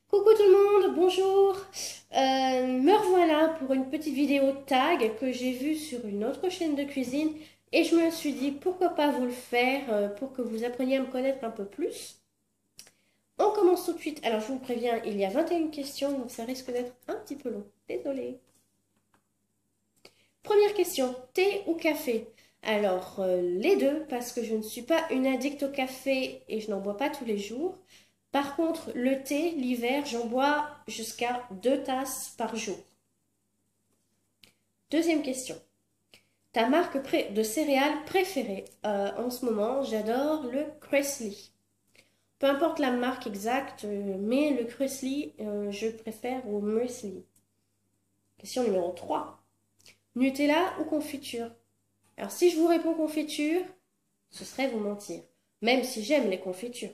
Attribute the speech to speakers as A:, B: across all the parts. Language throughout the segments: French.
A: Coucou tout le monde, bonjour. Me revoilà pour une petite vidéo tag que j'ai vue sur une autre chaîne de cuisine et je me suis dit pourquoi pas vous le faire pour que vous appreniez à me connaître un peu plus. On commence tout de suite. Alors je vous préviens, il y a 21 questions donc ça risque d'être un petit peu long. Désolée. Première question, thé ou café? Alors les deux parce que je ne suis pas une addict au café et je n'en bois pas tous les jours. Par contre, le thé, l'hiver, j'en bois jusqu'à 2 tasses par jour. Deuxième question. Ta marque de céréales préférée? En ce moment, j'adore le Cressley. Peu importe la marque exacte, mais le Cressley, je préfère au muesli. Question numéro 3. Nutella ou confiture? Alors, si je vous réponds confiture, ce serait vous mentir. Même si j'aime les confitures.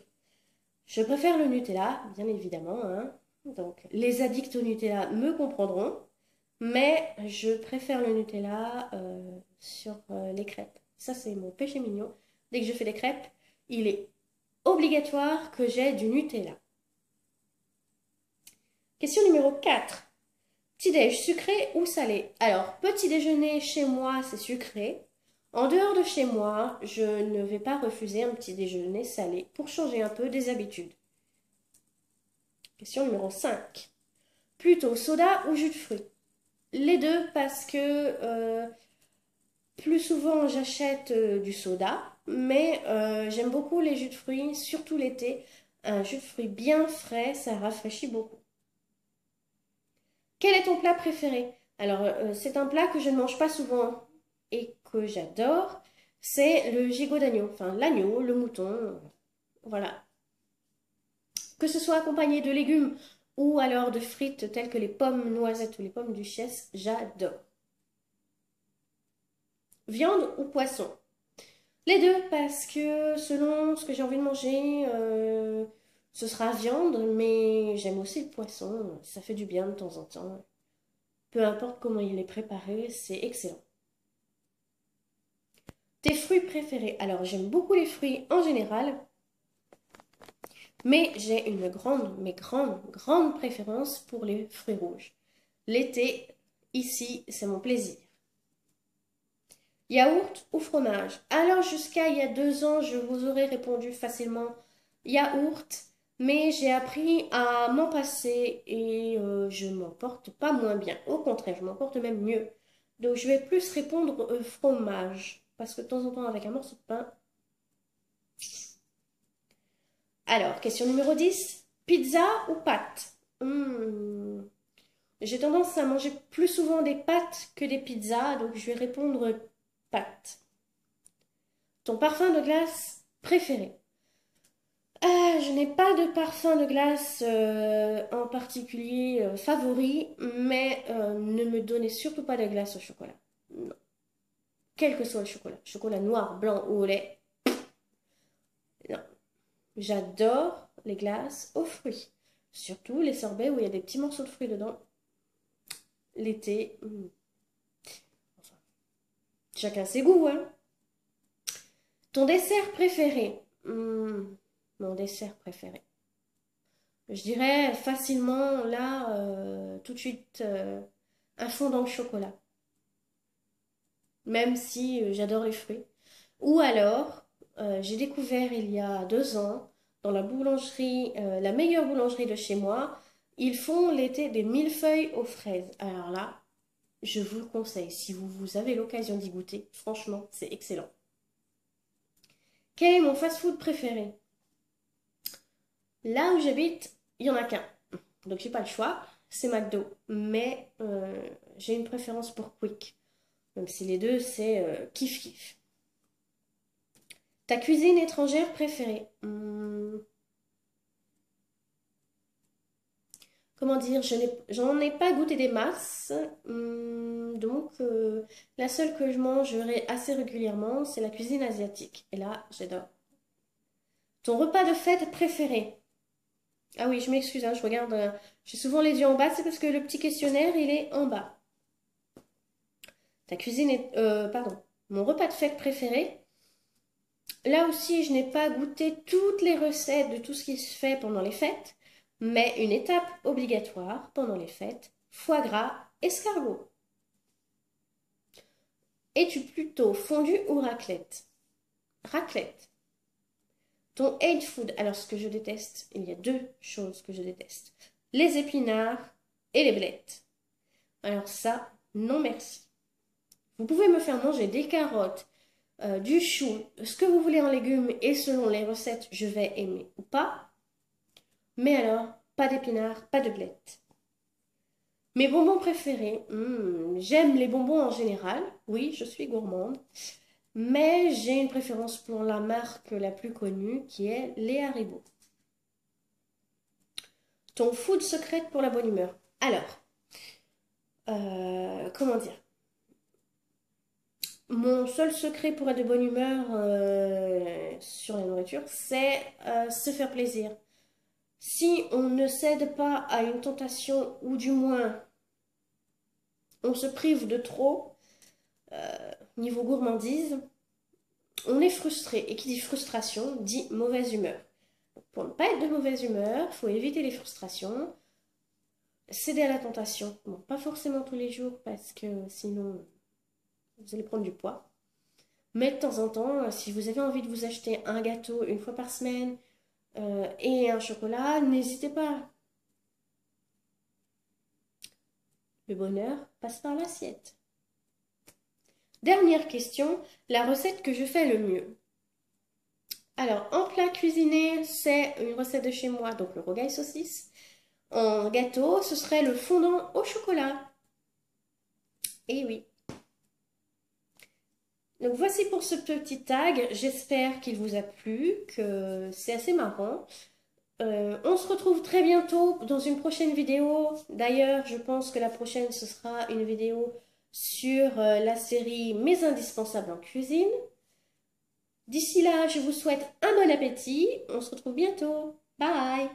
A: Je préfère le Nutella, bien évidemment, hein. Donc, les addicts au Nutella me comprendront, mais je préfère le Nutella sur les crêpes. Ça, c'est mon péché mignon. Dès que je fais des crêpes, il est obligatoire que j'ai du Nutella. Question numéro 4. Petit-déj sucré ou salé? Alors, petit déjeuner chez moi, c'est sucré. En dehors de chez moi, je ne vais pas refuser un petit déjeuner salé pour changer un peu des habitudes. Question numéro 5. Plutôt soda ou jus de fruits? Les deux parce que plus souvent j'achète du soda, mais j'aime beaucoup les jus de fruits, surtout l'été. Un jus de fruits bien frais, ça rafraîchit beaucoup. Quel est ton plat préféré? Alors, c'est un plat que je ne mange pas souvent et que j'adore. C'est le gigot d'agneau, enfin l'agneau, le mouton, voilà. Que ce soit accompagné de légumes ou alors de frites telles que les pommes noisettes ou les pommes duchesse, j'adore. Viande ou poisson? Les deux, parce que selon ce que j'ai envie de manger, ce sera viande, mais j'aime aussi le poisson, ça fait du bien de temps en temps. Peu importe comment il est préparé, c'est excellent. Tes fruits préférés? Alors j'aime beaucoup les fruits en général, mais j'ai une grande préférence pour les fruits rouges. L'été, ici, c'est mon plaisir. Yaourt ou fromage? Alors jusqu'à il y a 2 ans, je vous aurais répondu facilement yaourt, mais j'ai appris à m'en passer et je m'en porte pas moins bien. Au contraire, je m'en porte même mieux. Donc je vais plus répondre fromage, parce que de temps en temps avec un morceau de pain. Alors, question numéro 10. Pizza ou pâtes? J'ai tendance à manger plus souvent des pâtes que des pizzas, donc je vais répondre pâtes. Ton parfum de glace préféré? Je n'ai pas de parfum de glace en particulier favori, mais ne me donnez surtout pas de glace au chocolat. Non. Quel que soit le chocolat. Chocolat noir, blanc ou au lait. Non. J'adore les glaces aux fruits. Surtout les sorbets où il y a des petits morceaux de fruits dedans. L'été. Enfin, chacun ses goûts, hein. Ton dessert préféré? Mon dessert préféré. Je dirais facilement, là, tout de suite, un fondant au chocolat. Même si j'adore les fruits. Ou alors, j'ai découvert il y a 2 ans, dans la boulangerie, la meilleure boulangerie de chez moi, ils font l'été des millefeuilles aux fraises. Alors là, je vous le conseille, si vous avez l'occasion d'y goûter, franchement, c'est excellent. Quel est mon fast-food préféré? Là où j'habite, il n'y en a qu'un. Donc j'ai pas le choix, c'est McDo. Mais j'ai une préférence pour Quick. Même si les deux, c'est kiff-kiff. Ta cuisine étrangère préférée? Comment dire, j'en ai pas goûté des masses. Donc la seule que je mangerai assez régulièrement, c'est la cuisine asiatique. Et là, j'adore. Ton repas de fête préféré? Ah oui, je m'excuse, hein, je regarde. J'ai souvent les yeux en bas, c'est parce que le petit questionnaire, il est en bas. Ta cuisine est... pardon. Mon repas de fête préféré? Là aussi, je n'ai pas goûté toutes les recettes de tout ce qui se fait pendant les fêtes. Mais une étape obligatoire pendant les fêtes, foie gras, escargot. Es-tu plutôt fondu ou raclette? Raclette. Ton hate food, alors ce que je déteste, il y a deux choses que je déteste. Les épinards et les blettes. Alors ça, non merci. Vous pouvez me faire manger des carottes, du chou, ce que vous voulez en légumes et selon les recettes, je vais aimer ou pas. Mais alors, pas d'épinards, pas de blettes. Mes bonbons préférés, j'aime les bonbons en général, oui, je suis gourmande, mais j'ai une préférence pour la marque la plus connue qui est les Haribo. Ton food secret pour la bonne humeur. Alors, comment dire? Mon seul secret pour être de bonne humeur sur la nourriture, c'est se faire plaisir. Si on ne cède pas à une tentation, ou du moins on se prive de trop, niveau gourmandise, on est frustré. Et qui dit frustration dit mauvaise humeur. Pour ne pas être de mauvaise humeur, il faut éviter les frustrations, céder à la tentation. Bon, pas forcément tous les jours parce que sinon vous allez prendre du poids. Mais de temps en temps, si vous avez envie de vous acheter un gâteau une fois par semaine et un chocolat, n'hésitez pas. Le bonheur passe par l'assiette. Dernière question, la recette que je fais le mieux. Alors, en plat cuisiné, c'est une recette de chez moi, donc le rogaille saucisse. En gâteau, ce serait le fondant au chocolat. Et oui. Donc voici pour ce petit tag. J'espère qu'il vous a plu, que c'est assez marrant. On se retrouve très bientôt dans une prochaine vidéo. D'ailleurs, je pense que la prochaine, ce sera une vidéo sur la série Mes indispensables en cuisine. D'ici là, je vous souhaite un bon appétit. On se retrouve bientôt. Bye!